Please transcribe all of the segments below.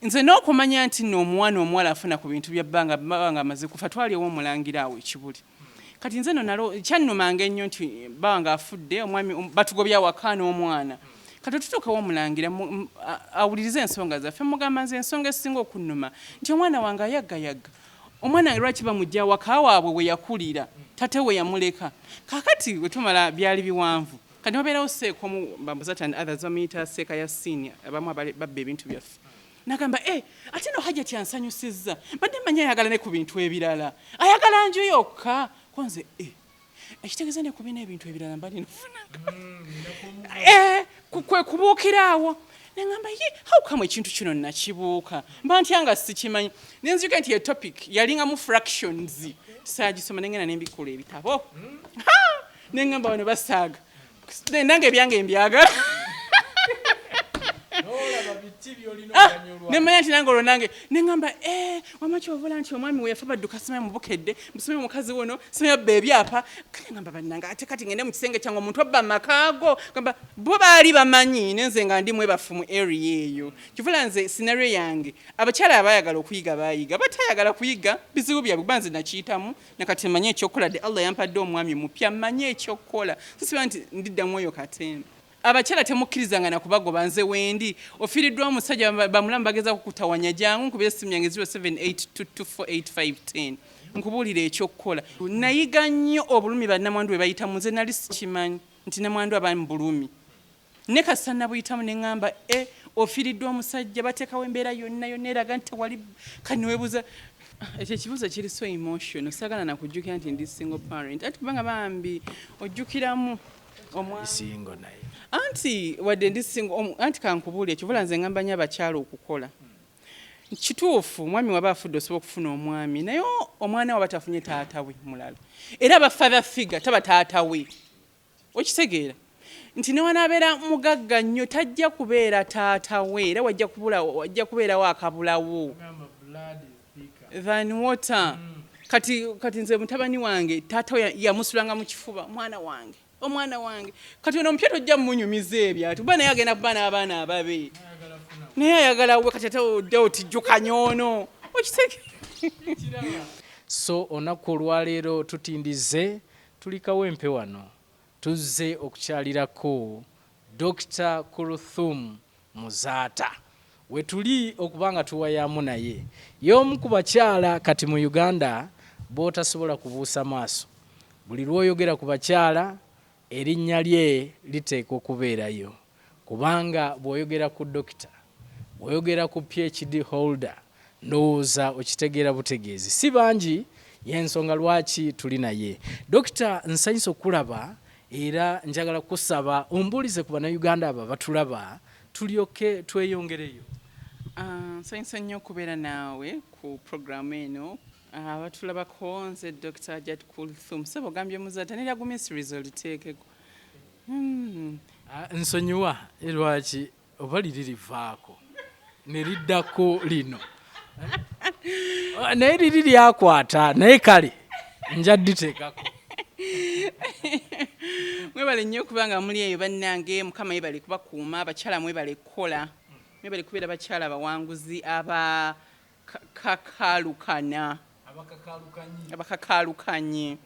nze n'okumanya nti nno omwana omuwala afuna ku bintu bya bbanga amaze kufa twali owomulangira awo ekibuli kati nze no nalo kyannumanga ennyo nti banga afudde omwami batugobya waka n'omwana kati tutuuka womulangira awulirize ensonga zaffe mugamba nze ensonga esinga okunnuma nti omwana wange ayaggayaga omwana lwaki bamujja waka waabwe we yakulira tate we yamuleka kakati we tumala byali biwanvu kati wabeerawo seekomu bambuzat and others bamuyita seeka ya senior abamu babba ebintu byaffe nagamba ate no hajja tyansanyusizza badde manya ayagala ne ku bintu ebirala ayagala nju yokka konze ekitegeeza ne kubina ebintu ebirala mbali nofunanga kwe kubuukiraawo nengamba how come ekintu kino nakibuuka mba ntyanga sikimanyi nenziyuka nti topic yalinga mu fractions saagisoma nengenda nembikula ebitabo nengamba bano basaaga nange ebyange mbyagala nemanya nti nange olwo nange nengamba wamaki ovola nti omwami weyafa badduka sima mubukedde musome mukazi wono sima yabba ebyapa kangamba bannanga ate kati ngende mu kisenge kyange omuntu abba makaago gamba bo baali bamanyi nenze nga ndi mwebafu mu area eyo kivula nze scenario yange abakyala abayagala okuyiga bayiga batayagala kuyiga bizibu byabwe banze nakiyitamu nakati manye ekyokukola de Allah yampadde omwami mupya manye ekyokukola sisiba nti ndiddamu oyo katembe abakyala temukkirizanga na kubagoba nze wendi ofiiriddwa omusajja bamulamu bageza kukutawanya jangu nkubira essimu yange 0782248510 nkubuulira ekyokukola nayiga nnyo obulumi bannamwandu bwe bayitamu nze nali sikimanyi nti namwandu abamu bulumi ne kasita nabuyitamu ne ŋŋamba ofiiriddwa omusajja bateekawo embeera yonna eraga nti tewali kani weebuuza ekyo ekibuuzo kiri so emotional saagala nakujjukira nti ndi single parent ati kubanga bambi ojjukiramu single naye anti wadde ndi single anti kankubuulira ekivula nze ŋŋamba nnyo abakyala okukola kituufu omwami waba afudde osobola okufuna omwami naye omwana waba tafunye taata we mulala era aba father figure taba taata we okitegeera nti newanabeera mugagga nnyo tajja kubeera taata we era wajja kubeerawo akabulawo than water kati nze mutabani wange taata we yamusulanga mu kifuba omwana wange kati ono omupya tojja mumunyumiza ebyo ati kuba naye agenda kuba n'abaana ababe naye ayagala we kati ate odde otijjukanya ono okitegeera so olunaku olwaleero tutindize tulikawo empe wano tuzze okukyalirako DR.KULTHUM Muzaata we tuli okubanga tuwayamu naye y'omu ku bakyala kati mu Uganda b'otasobola kubuusa maaso buli lw'oyogera ku bakyala erinnya lye liteeka okubeerayo kubanga bw'oyogera ku dokita bw'oyogera ku PhD holder ndowooza okitegeera butegeezi si bangi y'ensonga lwaki tuli naye dokita nsanyusa okulaba era njagala kusaba ombuulize ku bannayuganda abo batulaba tulyoke tweyongereyo nsanyusa nnyo okubeera naawe ku programu eno abatulabako nze Dr. DR.KULTHUM sebo gambye Muzaata neragumya series oliteekeko nsonyiwa lwaki oba liri livaako ne liddako lino naye liri lyakwata naye kale nja dditeekako mwebale nnyo kubanga muli eyo bannange mukama yebale kubakuuma abakyala mwebale kukola mwebale kubeera abakyala abawanguzi abakakalukanye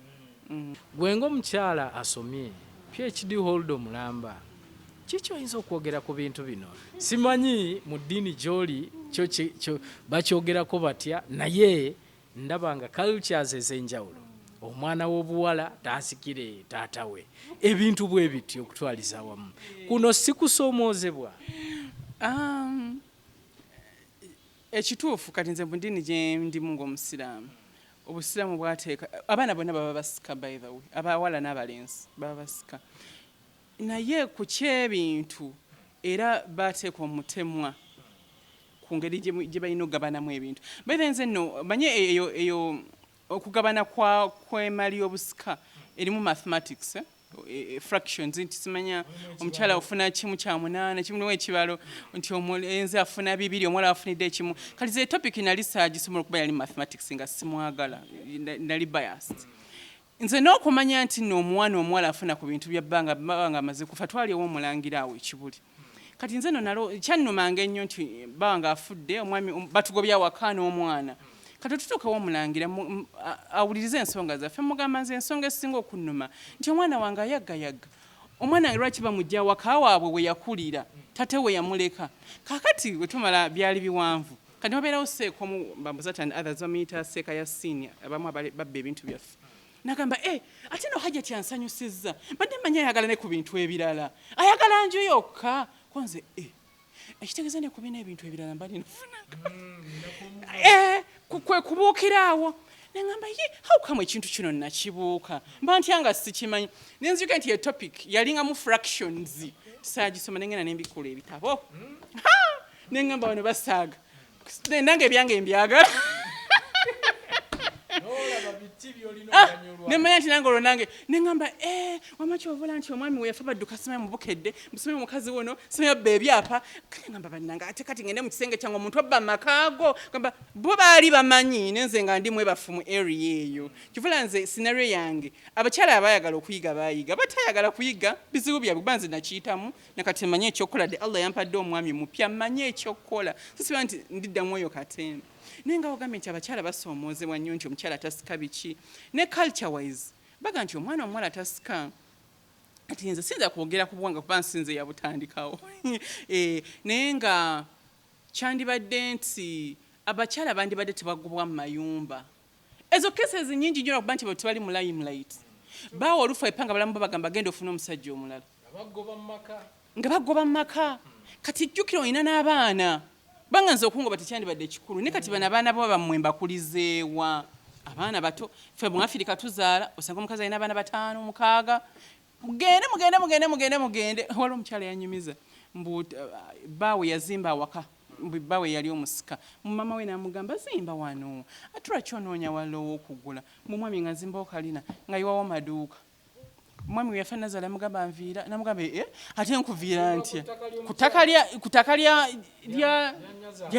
gwenga omukyala asomye PhD holder omulamba kiki oyinza okwogera ku bintu bino simanyi mu ddiini gy'oli kyo bakyogerako batya naye ndaba nga cultures ez'enjawulo omwana w'obuwala taasikire taata we ebintu bwe bityo okutwaliza wamu kuno si kusoomoozebwa ekituufu kati nze mu ddiini gye ndimu ng'omusiraamu obusiraamu bwateeka abaana bonna baba basika by the way abawala n'abalenzi baba basika naye ku kyebintu era bateeka omutemwa ku ngeri gye balina okugabanamu ebintu baithe nze nno manye eyo okugabana kw'emali y'obusika erimu mathematics fractions nti simanya omukyala ofuna kimu kya 8 kimu n'ekibalo nti omulenzi afuna 2 omuwala afunidde ekimu kati ze topic nali saagisobola okuba yali mathematics nga simwagala nali biased nze n'okumanya nti nno omwana omuwala afuna ku bintu bya bbanga amaze kufa twali owomulangira awo ekibuli kati nze no nalo kyannumanga ennyo nti bawanga afudde omwami batugobya wakaana omwana kati tutuuka womulangira awulirize ensonga zaffe mugamba nze ensonga esinga okunnuma nti omwana wange ayaggayagga omwana lwaki bamujja waka waabwe we yakulira tate we yamuleka kakati we tumala byali biwanvu kati wabeerawo seekomu bambuzatan others bamuyita seeka ya senior abamu babba ebintu byaffe nagamba ate no hajja tyansanyusizza badde manya ayagala ne ku bintu ebirala ayagala nju yokka konze ekitegeeza ne kubina ebintu ebirala mbali nofunanga kwe kubuukiraawo nengamba how come ekintu kino nakibuuka mba ntyanga sikimanyi nenzika nti topic yalinga mu fractions saagisoma nengenda nembikula ebitabo nengamba bano basaaga nange ebyange mbyagala nemanya nti nange olwo nange nengamba wamaki ovola nti omwami we yafa badduka simaye mubukedde musome mukazi wono simaye abba ebyapa nengamba bannanga ate kati ngende mu kisenge kyange omuntu abba amakaago gamba bo baali bamanyi nenze nga ndi mwebafu mu area eyo kivula nze scenario yange abakyala abayagala okuyiga bayiga batayagala kuyiga bizibu byabwe kuba nze nakiyitamu nakati manye ekyokukola de Allah yampadde omwami mupya manye ekyokukola sisiba nti ndiddamu eyo katemba nenga ogambye nti abakyala basoomozebwa nnyo nti omukyala tasika biki ne culture wise baga nti omwana omuwala tasika ati nze sinza kwogera ku bwanga kuba nsinze yabutandikawo naye nga kyandibadde nti abakyala bandibadde tebagobwa mu mayumba ezo cases nyingi nnyo okuba nti tebali mu limelight bawa olufu epanga balamu bagamba genda ofuna omusajja omulala nga bagoba mu maka kati jjukira olina n'abaana banga nze okungoba tekyandibadde ekikulu ne kati bano abaana bo bammwe mbakulizeewa abaana bato ffe mu Afirika tuzaala osanga omukazi alina abaana 5 6 mugende waliwo omukyala yanyumiza baawe yazimba awaka baawe yali omusika mumama we namugamba zimba wano ate lwaki onoonya wala ow'okugula mumwami nga nzimbawo kalina nga yiwawo maduuka omwami we yafa Nazala mugamba nviira namugamba ate nkuviira ntya ku ttaka lya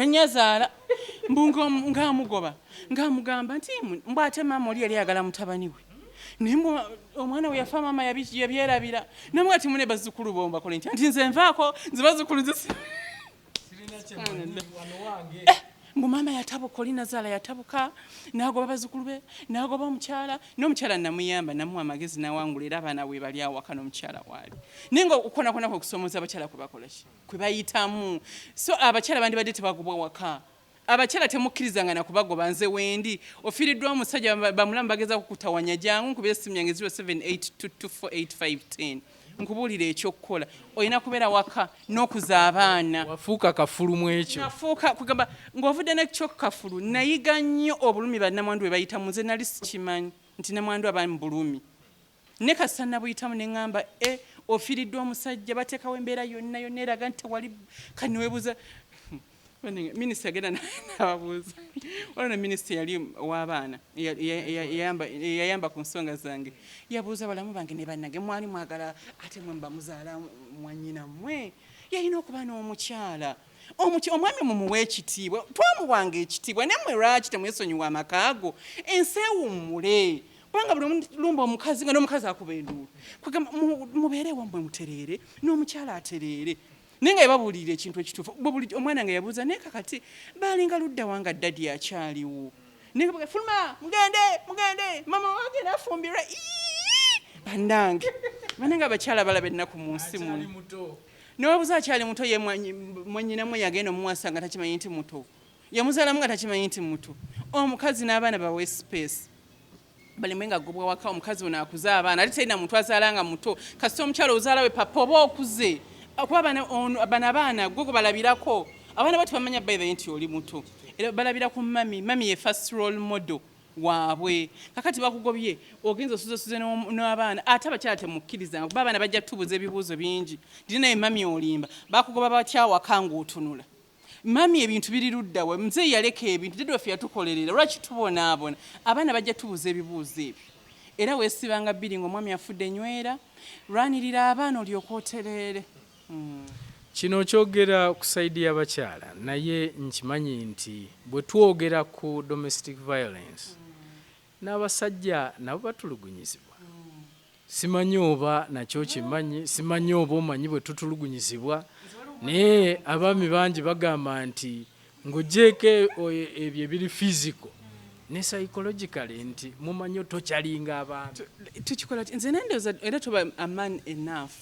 Nyazaala ng'amugoba nti mbw ate maama oli yali ayagala mutabani we naye omwana we yafa maama yabyerabira namuga ati mune bazzukulu bombakole ntya nti nze nvaako nze bazzukulu mbu maama yatabuka oli Nazaala yatabuka n'agoba bazzukulu be n'agoba omukyala n'omukyala namuyamba namuwa amagezi nawangula era abaana we bali awaka n'omukyala waali naye nga okonakona kwe kusomooza abakyala kwe bakola ki kwe bayitamu so abakyala bandibadde tebagobwa waka abakyala temukkirizanga nakubagoba nze wendi ofiiriddwa omusajja bamulamu bageza kukutawanya jangu nkubira essimu yange 0782248510 nkubuulira ekyokukola olina kubeera waka n'okuza abaana wafuuka kafulumu ekyo nafuuka kugamba ng'ovudde nekyokukafulu nayiga nnyo obulumi bannamwandu bwe bayitamu nze nali sikimanyi nti namwandu abamu bulumi ne kasita nabuyitamu ne ŋŋamba ofiiriddwa omusajja bateekawo embeera yonna eraga nti tewali kati neweebuuza minisita agenda n'ababuuza waliwo ne minisita yali ow'abaana yayamba ku nsonga zange yabuuza balamu bange ne bannange mwali mwagala ate mwe mba muzaala mwannyina mmwe yalina okuba n'omukyala omwami mumuwa ekitiibwa twamuwanga ekitiibwa nammwe lwaki temwesonyiwa amakaago ensi ewummule kubanga buli lumba omukazi nga n'omukazi akuba enduulu kugamba mubeerewo mmwe mutereere n'omukyala atereere naye nga yababuulira ekintu ekituufu omwana nga yabuuza naye kakati baalinga ludda wanga ddadi akyaliwo fuluma mugende mama wange nafumbirwa bannange abakyala balaba ennaku mu nsi muno newabuuza akyali muto ye mwannyinamu yagenda omuwasa nga takimanyi nti muto yamuzaalamu nga takimanyi nti muto omukazi n'abaana bawe space balimwe nga gobwa waka omukazi ono akuza abaana ate talina muntu azaala nga muto kasita omukyala ozaala we papa oba okuze kuba bano abaana gwe balabirako abaana bati bamanya by the nti oli muto era balabira ku mami ye first role model waabwe kakati bakugobye ogenza osuzesuze n'abaana ate abakyala temukkirizanga kuba abaana bajja tubuza ebibuuzo bingi ndina naye mami olimba bakugoba bakyawaka ng'otunula mami ebintu biri luddawe muzeeyi yaleka ebintu dede waffe yatukolerera lwaki tubonaabona abaana bajja tubuza ebibuuzo ebyo era weesibanga bbiri ng'omwami afudde nywera lwanirira abaana olyoka otereere kino kyogera ku saidi y'abakyala naye nkimanyi nti bwe twogera ku domestic violence n'abasajja nabo batulugunyizibwa simanyi oba nakyo kimanyi simanyi oba omanyi bwe tutulugunyizibwa naye abaami bangi bagamba nti ng'ogyeko ebyo ebiri physical ne psychologically nti mumanyi tokyalinga abantu tukikola nze nendoza era tuba a man enough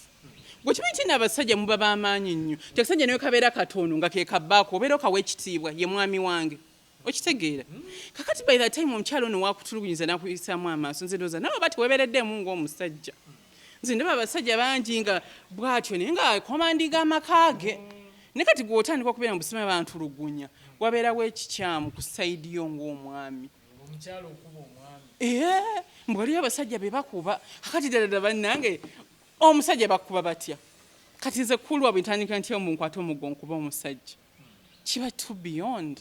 gwekimanyi nti n'abasajja muba b'amaanyi nnyo tekisajja naye kabeera katono nga ke kabbaako obeera okawa ekitiibwa ye mwami wange okitegeera kakati by the time omukyalo ono wakutulugunyiza n'akuyisaamu amaaso nze ndowooza nawe oba teweebereddemu ng'omusajja nze ndaba abasajja bangi nga bw'atyo naye nga komandinga amaka ge ne kati gw'otandika okubeera mu busima bantulugunya wabeerawo ekikyamu ku sayidi yo ng'omwami omukyalo okuba omwami mbwe waliyo abasajja be bakuba kakati ddala bannange omusajja bakuba batya kati nze kulwa bwentandika ntya munkwate omugo nkuba omusajja kiba too beyond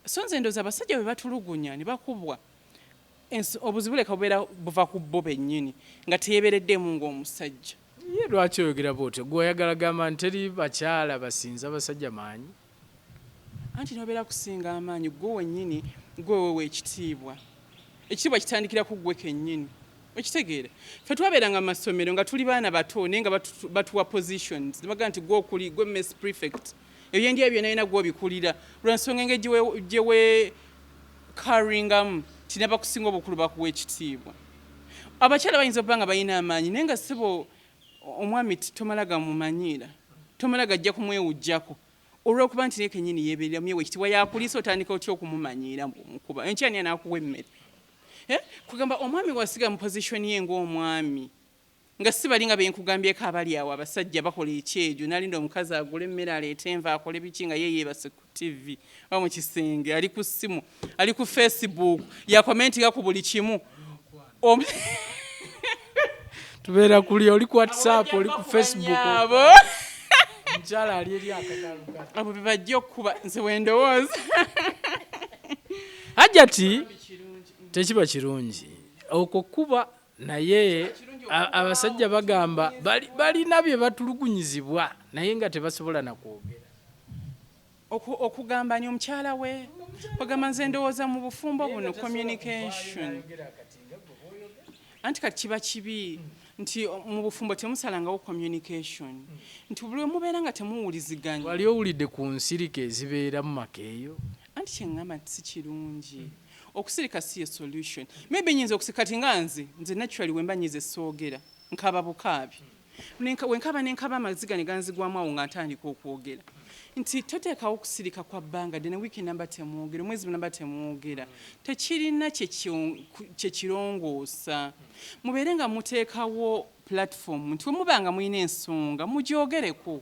so nze ndowooza abasajja bwe batulugunya ne bakubwa obuzibu leka bubeera buva ku bo bennyini nga teyeebereddemu ng'omusajja ye lwaki oyogera bwotyo gweoyagala gamba nti teri bakyala basinza abasajja maanyi anti nobeera kusinga amaanyi gwe wennyini gwewewa ekitiibwa kitandikira ku ggwe kennyini okitegeera ffe twabeeranga mu masomero nga tuli baana bato naye nga batuwa positions nebagaa nti gwokuli gwe mess prefect ebyendi ebyo nalina gwobikulira lwansonga engeri gyewe carringamu tinabakusinga obukulu bakuwa ekitiibwa abakyala bayinza okuba nga balina amaanyi naye nga sibo omwami tomala gamumanyira tomala gajja kumwewujjako olw'okuba nti naye kennyini yeeberera myewe ekitiibwa yakuliisa otandika otya okumumanyiira mukuba enkyani anaakuwa emmere kugamba omwami wasiga mu positioni ye ng'omwami nga si bali nga benkugambyeko abali awo abasajja bakola ekyejo nalinda omukazi agula emmere aleeta enva akole biki nga yeyeebase ku tv oba mu kisenge ali ku ssimu ali ku facebook yakomentinga ku buli kimu tubeera kuli oli ku whatsapp oli ku facebook omukyala ali eri akakaluka abo be bajja okukuba nze wendowooza hajati tekiba kirungi okwo kuba naye abasajja bagamba balina bye batulugunyizibwa naye nga tebasobola nakwogera okugambanya omukyala we bagamba nze ndowooza mu bufumbo buno communication anti kati kiba kibi nti mu bufumbo temusalangawo communication nti buli mubeera nga temuwuliziganya wali owulidde ku nsirika ezibeera mu maka eyo anti kyeŋŋamba nti si kirungi okusirika si ye solution maybe nyinza okusirika kati nga nze naturally wemba nyize soogera nkaba bukaabi wenkaba nenkaba amaziga ne ganzigwamu awo nga ntandika okwogera nti toteekawo okusirika kwa bbanga ddene wiiki namba temwogera omwezi namba temwogera tekirina kyekirongoosa mubeere nga muteekawo platform nti wemubanga mulina ensonga mugyogereko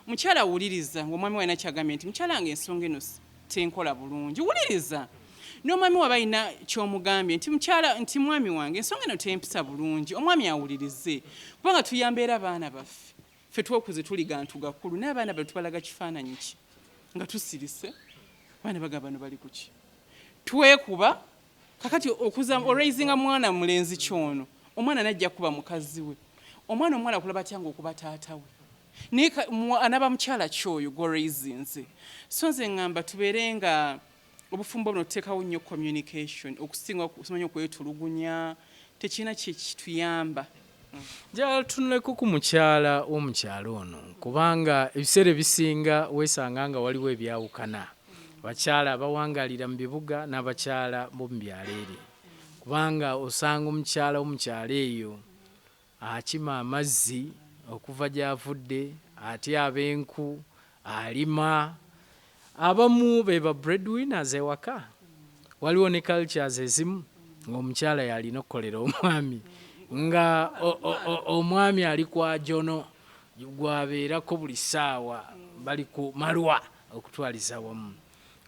mukyala wuliriza ng'omwami walina kyagambye nti mukyala nga ensonga eno tenkola bulungi wuliriza n'omwami waba alina ky'omugambye nti mwami wange ensonga eno tempisa bulungi omwami awulirize kubanga tuyamba era abaana baffe ffe twokuze tuli gantu gakulu naye abaana baffe tubalaga kifaananyi ki nga tusirise abaana baga bano bali ku ki twekuba kakati oraisinga mwana mulenzi kyono omwana najja kuba mukazi we omwana omuwala akulaba atya ng'okuba taata we naye anaba mukyala kyoyo goraisinze so nze ŋŋamba tubeere nga obufumbo buno tuteekawo nnyo communication okusinga okumanya okwetulugunya tekirina kyekituyamba njagala tunuleko ku mukyala w'omukyalo ono kubanga ebiseera ebisinga weesanga nga waliwo ebyawukana abakyala abawangalira mu bibuga n'abakyala b'omu byalo eri kubanga osanga omukyala w'omukyalo eyo akima amazzi okuva gy'avudde atyaba enku alima abamu be ba breadwinners ewaka waliwo ne cultures ezimu ng'omukyala yalina okukolera omwami nga omwami ali kwa jono gwabeerako buli ssaawa bali ku malwa okutwaliza wamu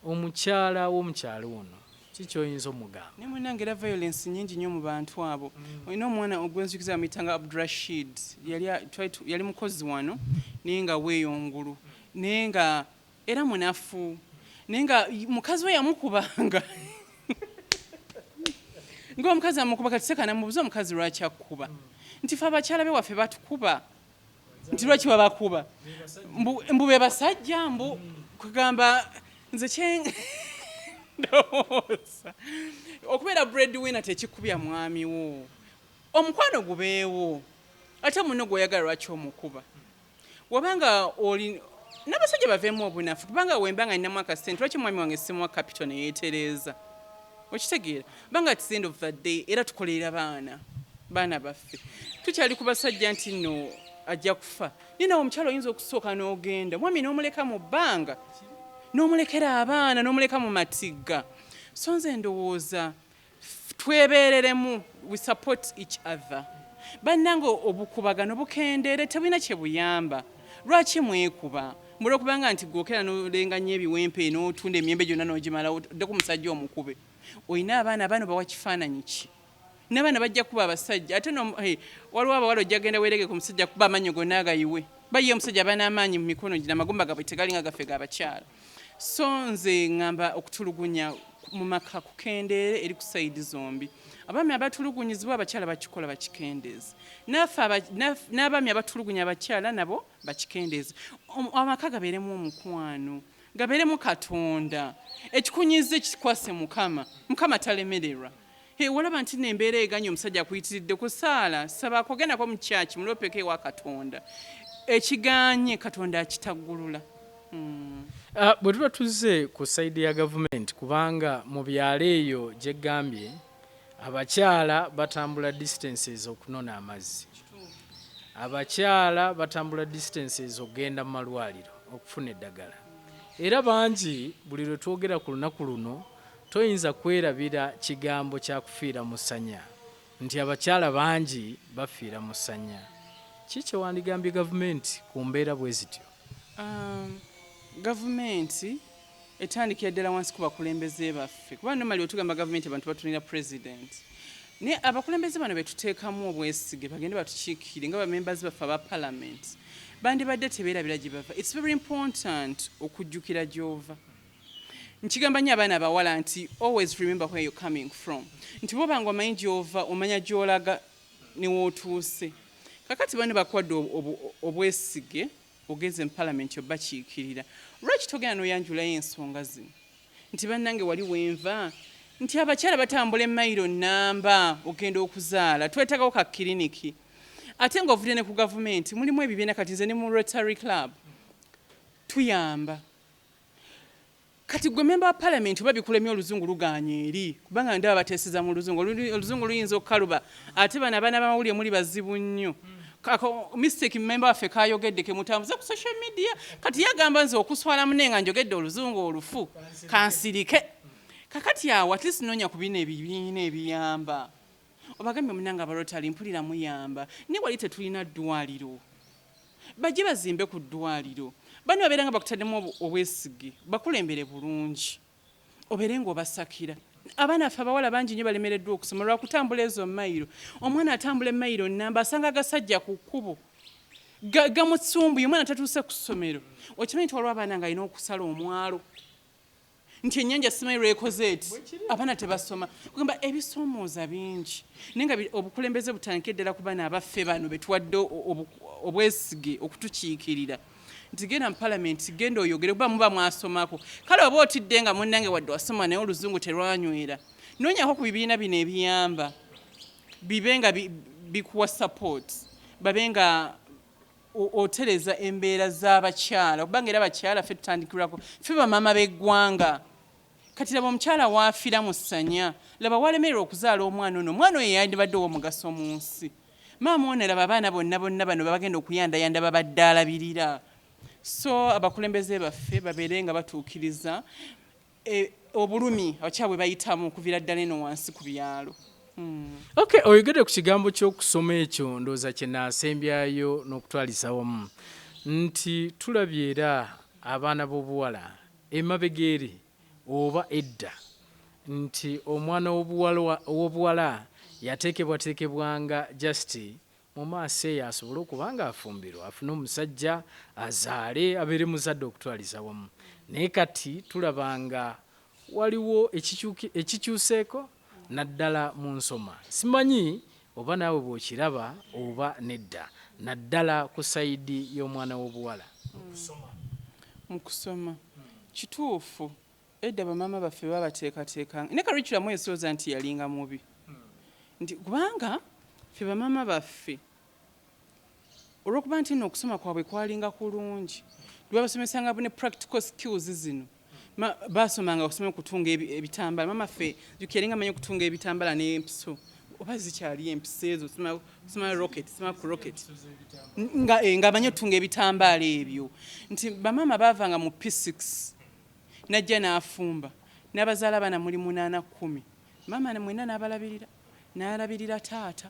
omukyala w'omukyalo ono kikyoyinza omugamba naye munange era violence nyingi nnyo mu bantu abo olina omwana ogwenzukiza bamuyitanga Abdurashid yali mukozi wano naye nga weeyongulu naye nga era munafu naye nga mukazi we yamukubanga ng'omukazi amukuba kati sekana mubuze omukazi lwaki akuba nti fe abakyala be waffe batukuba nti lwaki babakuba mbu be basajja mbu kugamba nze ndowooza okubeera breadwinner tekikubya mwami wo omukwano gubeewo ate munno gw'oyagala lwaki omukuba wabanga n'abasajja baveemu obunafu kubanga wembanga ninamu akasente lwaki mwami wange simuwa capital ne yeetereza okitegeera banga at the end of the day era tukolerera baana baffe tukyali ku basajja nti nno ajja kufa ninawe omukyalo oyinza okusooka n'ogenda mwami n'omuleka mu bbanga n'omulekera abaana n'omuleka mu matigga so nze ndowooza twebeereremu we support each other bannange obukubagano bukendeere tebulina kye buyamba lwaki mwekuba mulwokubanga nti gwokera n'olenganya ebiwempe n'otunda emyembe gyonna n'ogimala odde ku musajja omukube olina abaana bawa kifaananyi ki n'abaana bajja kuba abasajja ate waliwo abawala ojja genda weerege ku musajja kuba amannyo gonna agayiwe bayiye omusajja abaana amaanyi mu mikono gina amagumba gabwe tegalinga gaffe g'abakyala so nze ŋŋamba okutulugunya mu maka kukendeere eri ku sayidi zombi abaami abatulugunyizibwa abakyala bakikola bakikendeeze n'abaami abatulugunya abakyala nabo bakikendeeze amaka gabeeremu omukwano gabeeremu katonda ekikunyize kikwase mukama talemererwa walaba nti nembeera eganya omusajja akuyitiridde kusaala saba akogendako mu kyaki mulopeko ewa katonda ekiganye katonda akitaggulula bwe tuba tuzze ku sayidi ya gavumenti kubanga mu byalo eyo gyegambye abakyala batambula distances okunona amazzi abakyala batambula distances okugenda mu malwaliro okufuna eddagala era bangi buli lwe twogera ku lunaku luno toyinza kwerabira kigambo kya kufiira mu ssanya nti abakyala bangi bafiira mu ssanya kiki wandigambye gavumenti ku mbeera bwe zityo gavumenti etandikira ddala wansi ku bakulembeze baffe kuba nomali otugamba gavumenti abantu batunira president naye abakulembeze bano betuteekamu obwesige bagende batukiikire nga bamembers baffe aba parliament bandibadde tebeerabira gye bava it's very important okujjukira gy'ova nkigamba nnyo abaana abawala nti always remember where you're coming from nti bw'oba nga omanyi gy'ova omanya gy'olaga ne wootuuse kakati bano bakwadde obwesige ogeze mu palamenti obakiikirira lwaki togenda n'oyanjulayo ensonga zino nti bannange wali wenva nti abakyala batambula emayiro nnamba ogenda okuzaala twetagawo ka kiriniki ate ng'ovudde ne ku gavumenti mulimu ebibiina kati nze ne mu Rotary Club tuyamba kati gwe memba wa palamenti oba bikulemye oluzungu luganye eri kubanga ndaba bateeseza mu oluzungu luyinza okukaluba ate bano abaana b'amawulire muli bazibu nnyo mistake member waffe kayogedde kemutambuza ku social media kati yagamba nze okuswala munenga njogedde oluzungu olufu kansirike kakati awo at least nonya ku bino ebibiina ebiyamba obagambye munanga abarotali mpulira muyamba ne wali tetulina ddwaliro bajje bazimbe ku ddwaliro bano babeera nga bakutaddemu obwesige bakulembere bulungi obeere ng'obasakira abaana ffe abawala bangi nnyo balemereddwa okusoma lwakutambula ezo mayiro omwana atambula emayiro nnamba asanga agasajja ku kkubo gamutsumbuye omwana tatuuse ku ssomero okimanyi nti waliwo abaana nga alina okusala omwalo nti ennyanja simanyi lwekoze eti abaana tebasoma kugamba ebisoomooza bingi naye nga obukulembeze butandike ddala ku baana abaffe bano betuwadde obwesige okutukiikirira nti genda mu palamenti genda oyogere kuba muba mwasomako kale oba otidde nga munnange wadde wasoma naye oluzungu terwanywera noonyako ku bibiina bino ebiyamba bibe nga bikuwa support babe nga otereza embeera z'abakyala okubanga era abakyala ffe tutandikirwako ffe bamaama b'eggwanga kati laba omukyala waafiira mu ssanya laba walemerera okuzaala omwana oyo yandibadde ow'omugaso mu nsi maama ono laba abaana bonna bano babagenda okuyandayanda babadde alabirira so abakulembeze baffe babeere nga batuukiriza obulumi abakyala bwe bayitamu okuviira ddala eno wansi ku byalo Okay, oyogedde ku kigambo ky'okusoma ekyo ndowooza kye naasembyayo n'okutwaliza wamu nti tulabye era abaana b'obuwala emabega eri oba edda nti omwana w'obuwala yateekebwateekebwanga just mu maaso eyo asobole okuba nga afumbirwa afune omusajja azaale abeere muzadde okutwaliza wamu naye kati tulabanga waliwo ekikyuseeko naddala mu nsoma simanyi oba naawe bw'okiraba oba nedda naddala ku sayidi y'omwana w'obuwala mu kusoma kituufu edda bamaama baffe babateekateekanga ne karikiramu esooza nti yalinga mubi nti kubanga ffe bamaama baffe olw'okuba nti nno okusoma kwabwe kwalinga kulungi lwabasomesanga bune practical skills zino basomanga okusoma okutunga ebitambala mama ffe jukiringa manyi okutunga ebitambala n'empiso oba zikyali empiso ezo soma rocket soma ku rocket nga manyi okutunga ebitambala ebyo nti bamama bavanga mu P6 najja n'afumba n'abazaala bana muli 8-10 mama mwena n'alabirira taata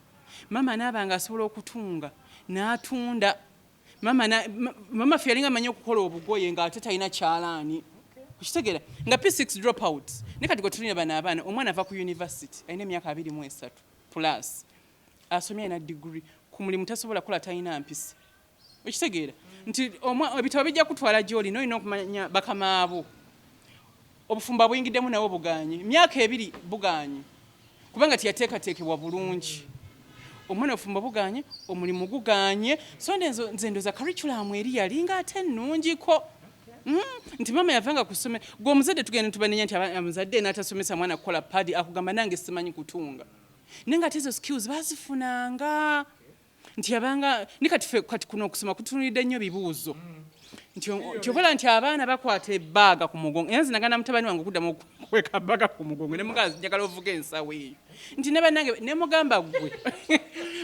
mama n'abanga asobola okutunga n'atunda mama ffe yalinga manyi okukola obugoye ng'ate talina kyalaani kukitegera nga P6 drop out ne kati gwe tulina bana abaana omwana ava ku university alina emyaka 23 plus asomye na degree ku mulimu tasobola kola talina mpisa okitegeera nti ebitabo bijja kutwala gy'oli n'olina okumanya bakamaabo obufumba buyingiddemu nawo buganye emyaka 2 buganye kubanga tiyateekateekebwa bulungi omwana ofumba buganye omulimu guganye so nze ndoza curriculum eri yalinga ate nnungiko nti mama yavanga kusome gwe omuzadde tugenda tubanenya nti amuzadde n'atasomesa mwana kukola padi akugamba nange simanyi kutunga nenga ate ezo skills bazifunanga nti yabanga ni kati kuno okusoma kutunulidde nnyo bibuuzo nti kyokola nti abaana bakwata ebbaaga ku mugongo era nzinagana mutabani wange okuddamu okweka bbaaga ku mugongo ne mugazi njagala ovuga ensawo eyo nti ne bannange ne mugamba gwe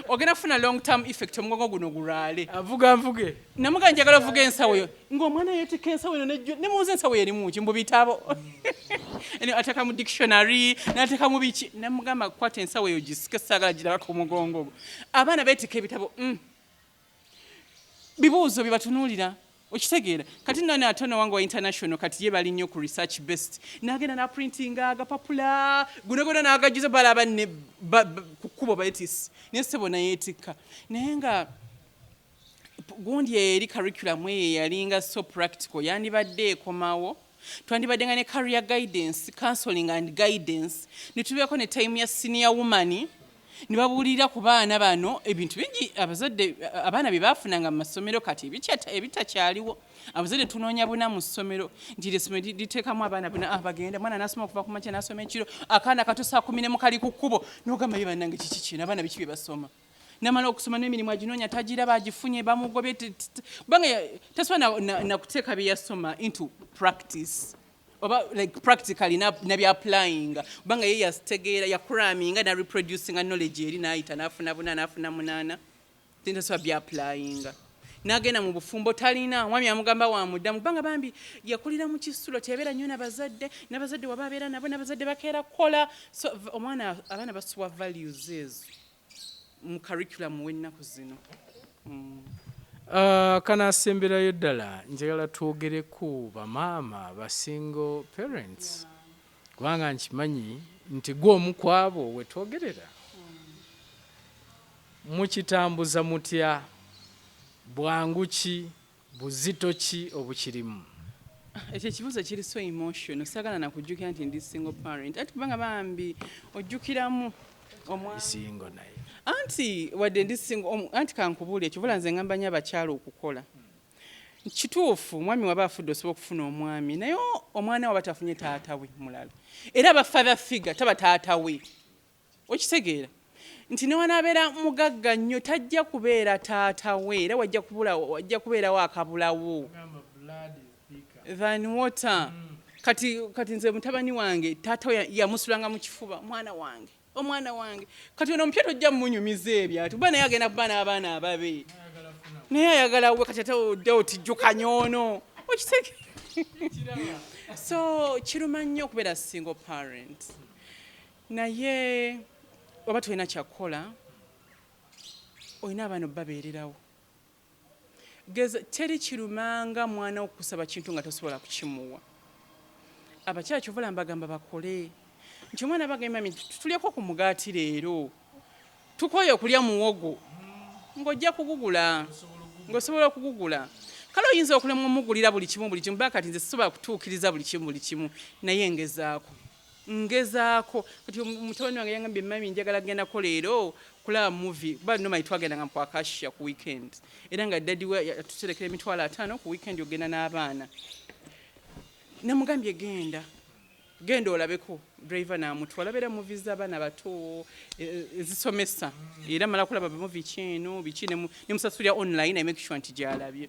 ogenda kufuna long term effect omugongo guno gulwale avuga mvuge namuga njagala ovuga ensawo eyo ng'omwana yeetika ensawo eno ne muwuza ensawo erimu ki mbu bitabo ateka mu dictionary n'ateka mu biki namugamba kukwata ensawo eyo gisike saagala giraba ku mugongo abaana beetika ebitabo bibuuzo bye batunuulira okitegeera kati nani atono wange wa international kati ye bali nnyo ku research based n'agenda na printing agapapula gunogona n'agajuza balaba ne ku kkubo bayetisi nesebo nayeetika naye nga gundi eri curriculum eyo yalinga so practical yandibadde ekomawo twandibadde nga ne career guidance counseling and guidance netubeeko ne time ya senior woman nibabuulira ku baana bano ebintu bingi abazadde abaana bye baafunanga mu masomero kati ebitakyaliwo abazadde tunoonya buna mu ssomero nti essomero liteekamu abaana buna bagenda mwana n'asoma okuva ku makya n'asoma ekiro akaana kato saa 10 mu kali ku kkubo n'ogamba ye bannange kiki kino abaana biki bye basoma namala okusoma n'emirimu aginoonya tagira bagifunye bamugobye kubanga tasobola na kuteeka bye yasoma into practice oba like practically nabi applying banga ye yastegeera ya cramming na reproducing knowledge eri naayita nafuna buna nafuna munana tinda so bi applying nagenda mu bufumbo talina mwami amugamba wa mudamu banga bambi yakulira mu kisulo tebera nnyo n'abazadde wababeera nabo n'abazadde bakeera kola so omwana abaana basuwa values ezo mu curriculum w'ennaku zino kana asemberayo ddala njagala twogereku bamaama ba single parents kubanga nkimanyi nti gwe omu ku abo wetwogerera mukitambuza mutya bwangu ki buzito ki obukirimu ekyo ekibuuzo kiri so emotional saagala nakujjukira nti ndi single parent ati kubanga bambi ojjukiramu single naye anti wadde ndi single anti kankubuulye ekivula nze ngamba nnyo abakyala okukola kituufu omwami waba afudde osobola okufuna omwami naye omwana waba tafunye taata we mulala era aba father figure taba taata we okitegeera nti newanabeera mugagga nnyo tajja kubeera taata we era wajja kubeerawo akabulawo than water kati nze mutabani wange taata we yamusulanga mu kifuba omwana wange kati ono omupya tojja mumunyumiza ebyo ati kuba naye agenda kuba n'abaana ababe naye ayagala we kati ate oddewo tijjukanya ono okitege so kiruma nnyo okubeera single parent naye oba tulina kyakukola olina abaana babeererawo geza teri kirumanga mwana okusaba kintu nga tosobola kukimuwa abakyala kyovula mbagamba bakole nti omwana bagamba tutulyeko ku mugaati leero tukoye okulya muwogo ng'ojja kugugula ng'osobola okugugula kale oyinza okulema omugulira buli kimu bakati nze sisobola kutuukiriza buli kimu naye ngezaako kati mutabani wange yangambye mami njagala gendako leero kulaba movie kuba nomali twagendanga mu Akasha ku weekend era nga daddy we yatuterekera emitwalo 5 ku weekend ogenda n'abaana namugambye genda olabeko driver namutwala beera movie z'abaana bato ezisomesa era mala kulaba movie kino biki ne musasulya online I make sure nti gyalabye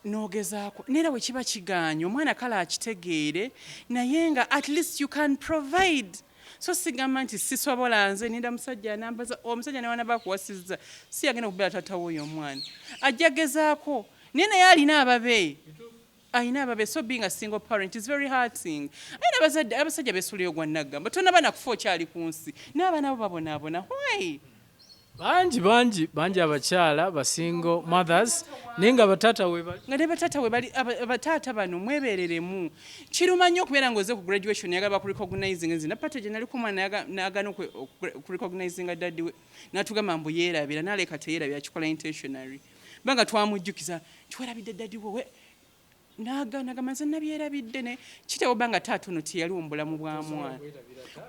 n'ogezaako neera bwe kiba kiganye omwana kale akitegeere naye nga at least you can provide so sigamba nti sisobola nze ninda musajja anambaza omusajja newana bakuwasizza si yagenda okubeera taatawo oyo omwana ajja gezaako naye naye alina ababe so being a single parent is very hard thing ayina abasajja beesuleyo gwa naggamba tonna nakufa okyali ku nsi n'abaana bo babonaabona why bangi abakyala ba single mothers naye nga bataata we bali abataata bano mwebereremu kiruma nnyo okubeera ng'oze ku graduation yagala ku recognizing nzina pate gye nali ku mwana n'agaana ku recognizing daddi we n'atugamba mbu yeerabira n'aleka teyeerabira akikola intentionary banga twamujjukiza kiwerabidde daddi we n'agamba nze nabyerabidde ne kitewo banga taata ono teyaliwo mu bulamu bwa mwana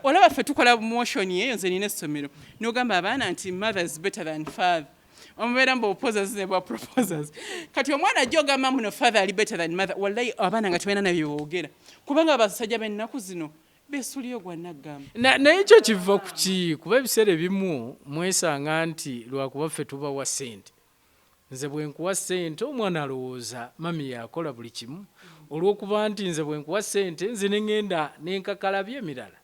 olaba ffe tukola motion eyo nze nina essomero n'ogamba abaana nti mothers better than father omubeera mbu opposers ne bwa proposers kati omwana ajja ogamba muno father ali better than mother wallahi abaana nga tebalina nabyo boogera kubanga abasajja b'ennaku zino beesuliyo gwa naggamba naye ekyo kiva ku ki kuba ebiseera ebimu mwesanga nti lwakuba ffe tubawa ssente nze bwe nkuwa ssente omwana alowooza mami yakola buli kimu olw'okuba nti nze bwe nkuwa ssente nze ne ŋŋenda n'enkakalabya emirala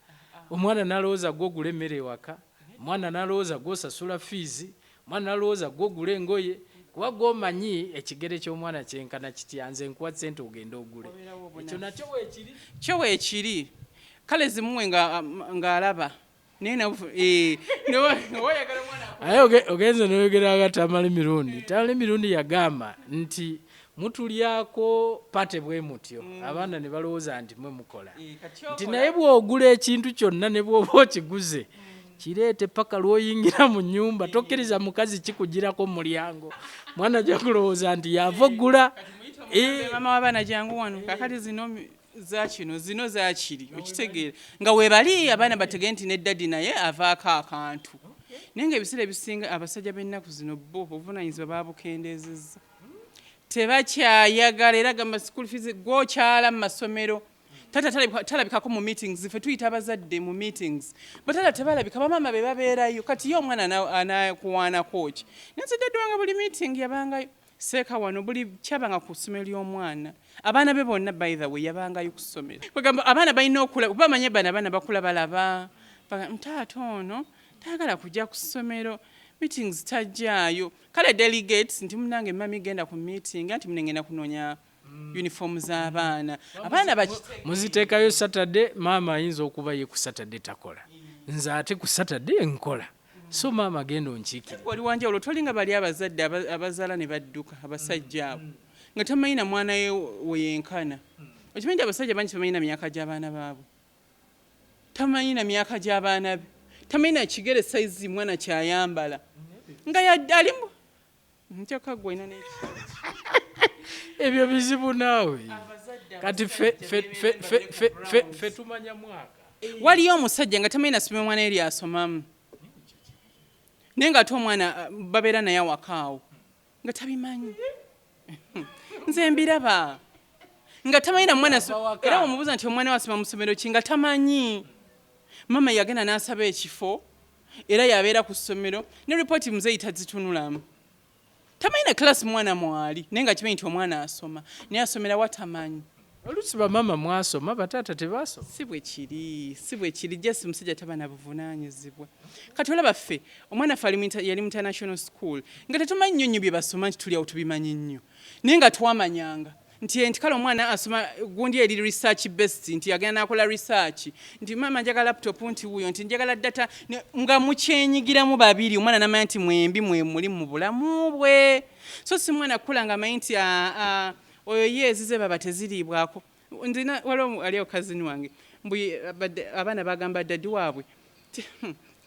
omwana n'alowooza gw'ogula emmere ewaka omwana n'alowooza gw'osasula fiizi omwana n'alowooza gw'ogula engoye kuba gw'omanyi ekigere ky'omwana kyenkana kitya nze nkuwa ssente ogenda ogule ekyo nakyo weekiri kale zimuwe ng'alaba aye ogenze noyogera tamale mirundi yagamba nti mutulyako pate bwe mutyo abaana ne balowooza nti mwe mukola nti naye bw'ogula ekintu kyonna ne bw'oba okiguze kireete paka lw'oyingira mu nnyumba tokkiriza mukazi kikugirako mu mulyango mwana ajja kulowooza nti yava oggula mama w'abaana jangu wano kakati zino zakiri okitegeera nga webali abaana bategere nti neddadi naye avaako akantu naye nga ebiseera ebisinga abasajja b'ennaku zino bo obuvunanyizibwa babukendeezezza tebakyayagala era gamba school fees gwokyala mu masomero tata talabikako mu meetings ffe tuyita abazadde mu meetings batata tebalabika bamama be babeerayo kati ye omwana anakuwaanako ki nenze dadde wange buli meeting yabangayo seeka wano buli kyabanga ku ssomero ly'omwana abaana be bonna by the way yabangayo ku ssomero kwegamba abaana balina okula kuba bamanye bano abaana bakula balaba taata ono tayagala kujja ku ssomero meetings tajjaayo kale delegates nti munange mami genda ku meeting anti munengenda kunoonya uniform z'abaana muziteekayo Saturday maama ayinza okuba ye ku Saturday takola nze ate ku Saturday nkola so maama genda onkiikira wali wanje olwo tolinga bali abazadde abazaala ne badduka abasajja abo nga tamanyi na mwana we yenkana okimanyi nti abasajja bangi tamanyi na myaka gy'abaana baabwe tamanyi na myaka gy'abaana be tamanyi na kigere saizi mwana kyayambala nga alimu nkyaka gwena ebyo bizibu naawe kati fe tumanya mwaka waliyo omusajja nga tamanyi nasomera omwana eri asomamu naye nga ate omwana babeera naye awakaawo nga tabimanyi nze mbiraba nga tamanyi na mwana era omubuuza nti omwana wasoma mu ssomero ki nga tamanyi mama yagenda n'asaba ekifo era yabeera ku ssomero ne ripooti muzeeyi tazitunulamu tamanyi na class mwana mwali naye nga kimanyi nti omwana asoma naye asomera watamanyi oluusi bamama mwasoma bataata tebaasoma si bwe kiri jesi musajja taba na buvunaanyizibwa kati olaba ffe omwana ffe yali mu international school nga tetumanyi nnyo nnyo bye basoma nti tuli awo tubimanyi nnyo naye nga twamanyanga nti kale omwana asoma gundi eri research based nti agenda n'akola research nti mama njagala laptop nti wuyo nti njagala data nga mukyenyigiramu babiri omwana n'amanya nti mwembi muli mu bulamu bwe so si mwana kula nga amanyi nti oyo yeezize baba teziriibwako ndina waliwo aliyo kazini wange abaana bagamba daddi waabwe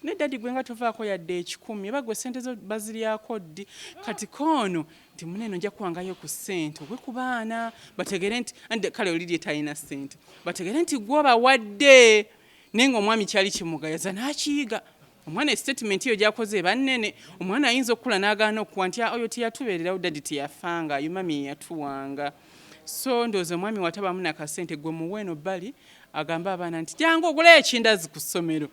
ne daddi gwe nga tovaako yadde 10 eba gwe ssente zo baziryako ddi kati koono nti muneeno nja kuwangayo ku ssente ogwe ku baana bategere nti kale oliri etalina ssente bategere nti gwobawadde naye nga omwami kyali kimugayaza n'akiyiga omwana statement iyo gyakoze eba nnene omwana ayinza okukula n'agaana okuwa nti oyo teyatubeererawo daddi teyafanga yumami yatuwanga so ndowooza omwami watabamu nakasente gwe muweeno bbali agamba abaana nti jangu ogulayo ekindazi ku ssomero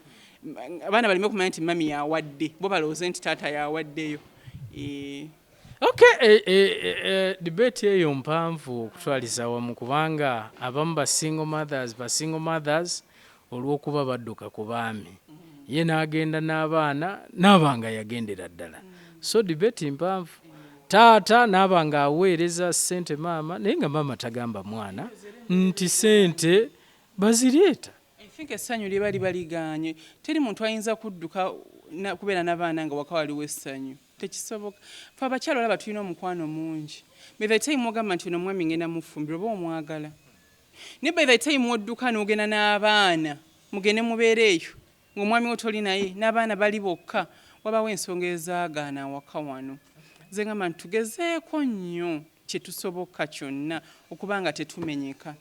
abaana balime okumanya nti mami yawadde bo balowooze nti taata yawaddeyo Okay, debate eyo mpanvu okutwaliza wamu kubanga abamu ba single mothers olw'okuba badduka ku baami ye n'agenda n'abaana n'abanga yagendera ddala so debate mpanvu taata n'abanga aweereza ssente maama naye nga maama tagamba mwana nti ssente bazireeta. I think essanyu liba libaliganye teri muntu ayinza kudduka kubeera n'abaana nga waka waliwo essanyu tekisoboka. Fe abakyala olaba tulina omukwano mungi by the time ogamba nti ono omwami ngenda mufumbira oba omwagala naye by the time odduka n'ogenda n'abaana mugende mubeereeyo ng'omwami wo toli naye n'abaana bali bokka wabawo ensonga ezaagaana awaka wano. Nze ngamba nti tugezeeko nnyo kye tusoboka kyonna okuba nga tetumenyeka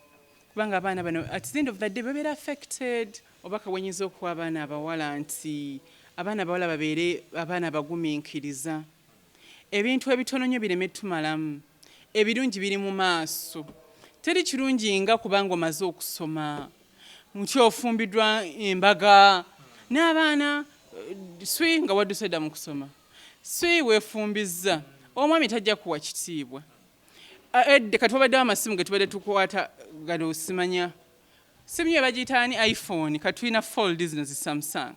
kubanga abaana bano at the end of the day babeera affected. Oba kawenyiza okuwa abaana abawala nti abaana abawala babeere abaana bagumiikiriza ebintu ebitono nnyo bireme tumalamu ebirungi biri mu maaso. Teri kirungi nga kubanga omaze okusoma nti ofumbiddwa embaga n'abaana swi nga wadduse dda mu kusoma swi weefumbizza omwami tajja kuwa kitiibwa. Edde kati wabaddewo amasimu ge tubadde tukwata gano osimanya simu yo bagiyitaani iPhone kati tulina folds zino zi Samsung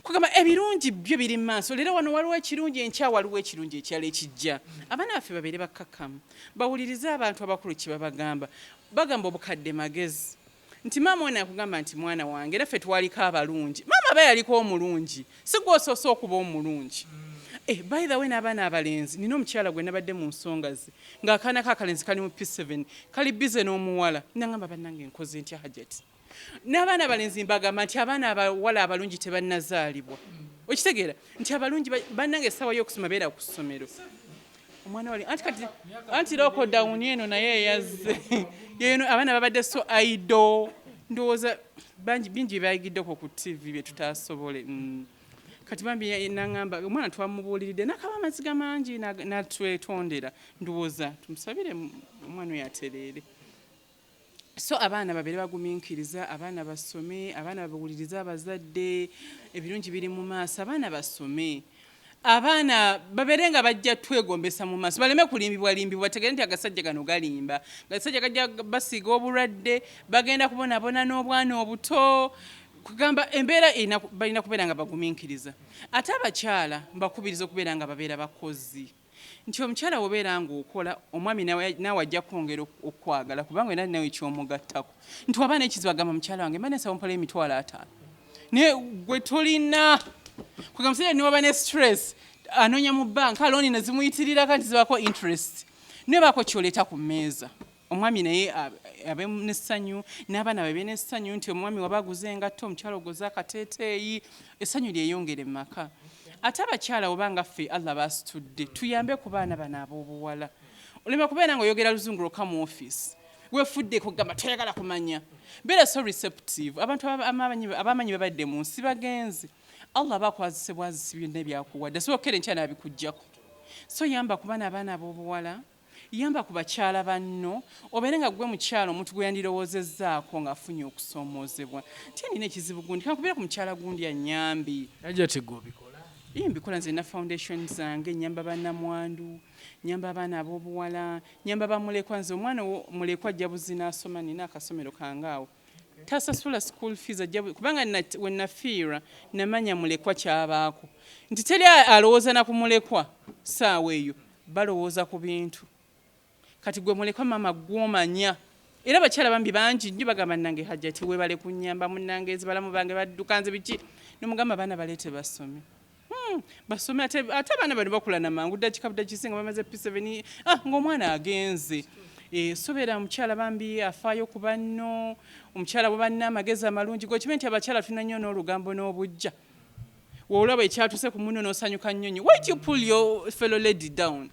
kugamba ebirungi byo biri mu maaso. Leero wano waliwo ekirungi enkya waliwo ekirungi ekyala ekijja. Abaana baffe babeere bakkakkamu bawulirize abantu abakulu kye babagamba. Bagamba obukadde magezi nti maama ono akugamba nti mwana wange era ffe twaliko abalungi maama aba yaliko omulungi si gwe osoose okuba omulungi. By the way n'abaana abalenzi nina omukyala gwe nabadde mu nsonga ze ng'akaana k'akalenzi kali mu P7 kali bize n'omuwala nangamba bannange nkoze ntya hajati n'abaana abalenzi mbagamba nti abaana abawala abalungi tebannazaalibwa okitegeera nti abalungi bannange essaawa y'okusoma beera ku ssomero. Omwana wali anti lockdown eno naye yazze yeeno abaana babadde so idle ndowooza bingi byayigiddeko ku TV bye tutaasobole. Kati bambi nangamba omwana twamubuuliridde nakaba amaziga mangi natwetondera ndowooza tumusabire omwana oyo atereere. So abaana babeere bagumiikiriza abaana basome abaana bawulirize abazadde ebirungi biri mu maaso abaana basome abaana babeere nga bajja twegombesa mu maaso baleme kulimbibwa tegere nti agasajja gano galimba agasajja gajja basiiga obulwadde bagenda kubonabona n'obwana obuto kugamba embeera balina kubeera nga bagumiikiriza. Ate abakyala mbakubiriza okubeera nga babeera bakozi nti omukyala wobeera ng'okola omwami naawe ajja kwongera okwagala kubanga era nawe ekyomugattako nti wabaana ekizibu agamba mukyala wange mba nesaba mpola $5,000 naye gwe tolina kugamba musajja niwaba ne stress anoonya mu banka alooni ne zimuyitirira kanti zibako interest naye baako kyoleeta ku mmeeza omwami naye abe n'essanyu n'abaana babe n'essanyu nti omwami wabaguze engatto omukyala ogoze akateeteeyi essanyu lyeyongere mu maka. Ate abakyala obanga ffe Allah basitudde tuyambe ku baana bano ab'obuwala olema kubeera ng'oyogera luzungu lwokka mu office weefudde kugamba toyagala kumanya beera so receptive. Abantu abamanyi babadde mu nsi bagenzi Allah bakwazise bwazisi byonna ebyakuwadde so okere nkyana abikuggyako so yamba ku baana abaana ab'obuwala yamba ku bakyala banno obeere nga gwe mukyala omuntu gwe yandirowoozezzaako ng'afunye okusoomoozebwa nti nina ekizibu gundi kankubeera ku mukyala gundi annyambi ajja tigobikola mbikola nze na foundation zange nyamba ba Namwandu nyamba abaana ab'obuwala nyamba ba mulekwa nze omwana mulekwa ajja buzi n'asoma nina akasomero kangaawo tasasula school fees ajja kubanga we nafiira namanya mulekwa kyabaako nti teri alowooza na ku mulekwa saawa eyo balowooza ku bintu kati gwe mulekwa mama gw'omanya era abakyala bambi bangi nnyo bagamba nange hajjati weebale kunnyamba munnange ezibalamu bange badduka nze biki nomugamba abaana baleete basome basome ate abaana bano bakula namangu ddakika buddakisinga bamaze P7 ng'omwana agenze sobeera omukyala bambi afaayo ku banno omukyala bwe banna amagezi amalungi gwe kibe nti abakyala tulina nnyo n'olugambo n'obujja woolaba ekyatuse ku munno n'osanyuka nnyonyi why do you pull your fellow lady down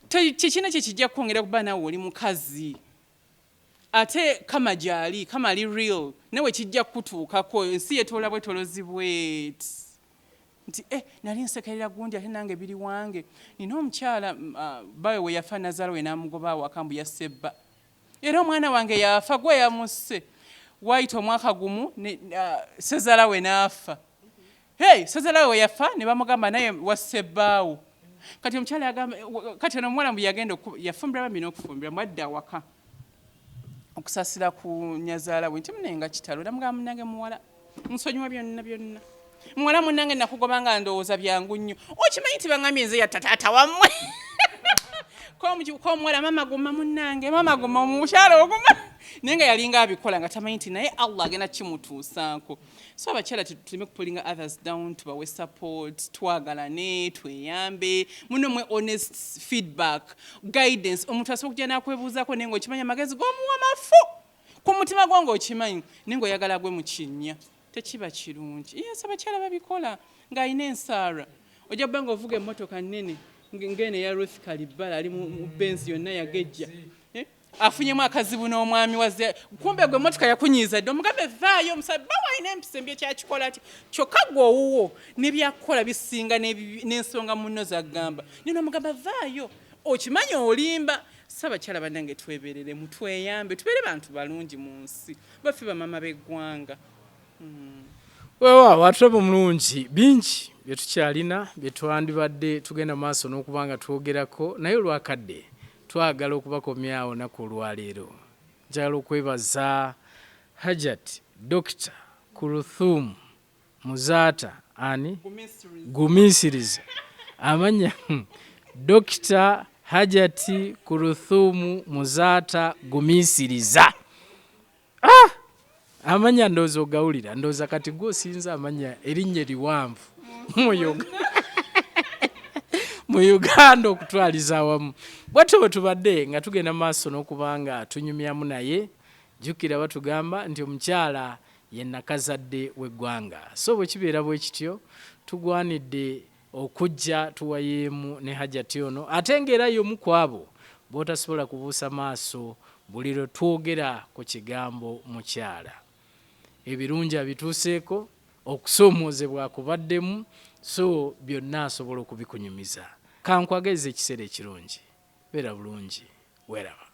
kikina kye kijja kukwongera kuba naawe oli mukazi ate kama gyali kama ali real nawe kijja kutuukako ensi yetoola bwetolozi bweti nti nali nsekerera gundi ate nange biri wange nina omukyala bawe we yafa Nazaala we n'amugoba awakambu yassebba era omwana wange yafa gwe yamusse waayita omwaka gumu Sezaala we n'afa Sezaala we yafa ne bamugamba naye wassebbaawo kati omukyala yagamba kati ono omuwala mbu yagenda yafumbira bambi n'okufumbira mwadda awaka okusasira ku nyazaala bwe nti munenga kitalo namugamba munnange muwala nsonyiwa byonna muwala munnange nakugoba nga ndowooza byangu nnyo okimanyi nti baŋŋambye nze yatta taata wammwe komuwala mama guma munnange mama guma omukyala oguma naye nga yalinga abikola nga tamanyi nti naye Allah agenda kimutuusaako. So abakyala tuleme kupulinga others down, tubawe support, twagalane, tweyambe, muno mwe honest feedback, guidance. Omuntu asobola okujja n'akwebuuzaako naye ng'okimanyi amagezi g'omuwa mafu ku mutima gwo ng'okimanyi naye ng'oyagala gwe mu kinnya, tekiba kirungi. Yes, abakyala babikola ng'alina ensaara. Ojja kuba ng'ovuga emmotoka nnene ngene ya Ruth Kalibala ali mu Benz yonna yagejja. Afunyemu akazibu n'omwami waze kumbe gwe motoka yakunyiza ddo mugambe vaayo omusabba wayina empisa embi ekyakikola ati kyokka gwe owuwo n'ebyakukola bisinga n'ensonga muno zagamba nino mugamba vaayo okimanyi olimba. Ssabakyala bannange tweberere mutweyambe tubeere bantu balungi mu nsi baffe bamama b'eggwanga. Weewaawo atulaba omulungi bingi bye tukyalina bye twandibadde tugenda maaso n'okubanga twogerako naye olwakadde twagala okubakomyawo naku olwaleero. Njagala okwebaza Hajat Dr. KULTHUM Muzaata ani Gumisiriza amanya Dr. Hajat KULTHUM Muzaata Gumisiriza. Amanya ndowooza ogawulira ndowooza kati gw'osinza amanya erinnya eriwanvu mu Uganda okutwaliza awamu. Bwatyo bwe tubadde nga tugenda maaso n'okubanga tunyumyamu naye, jjukira batugamba nti omukyala ye nnakazadde w'eggwanga. So bwe kibeera bwe kityo tugwanidde okujja tuwayeemu ne Hajati ono ate ng'era y'omu ku abo b'otasobola kubuusa maaso buli lwe twogera ku kigambo mukyala. Ebirungi abituuseeko, okusoomoozebwa kubaddemu, so byonna asobola okubikunyumiza. Kankwageze ekiseera ekirungi. Beera bulungi, weeraba.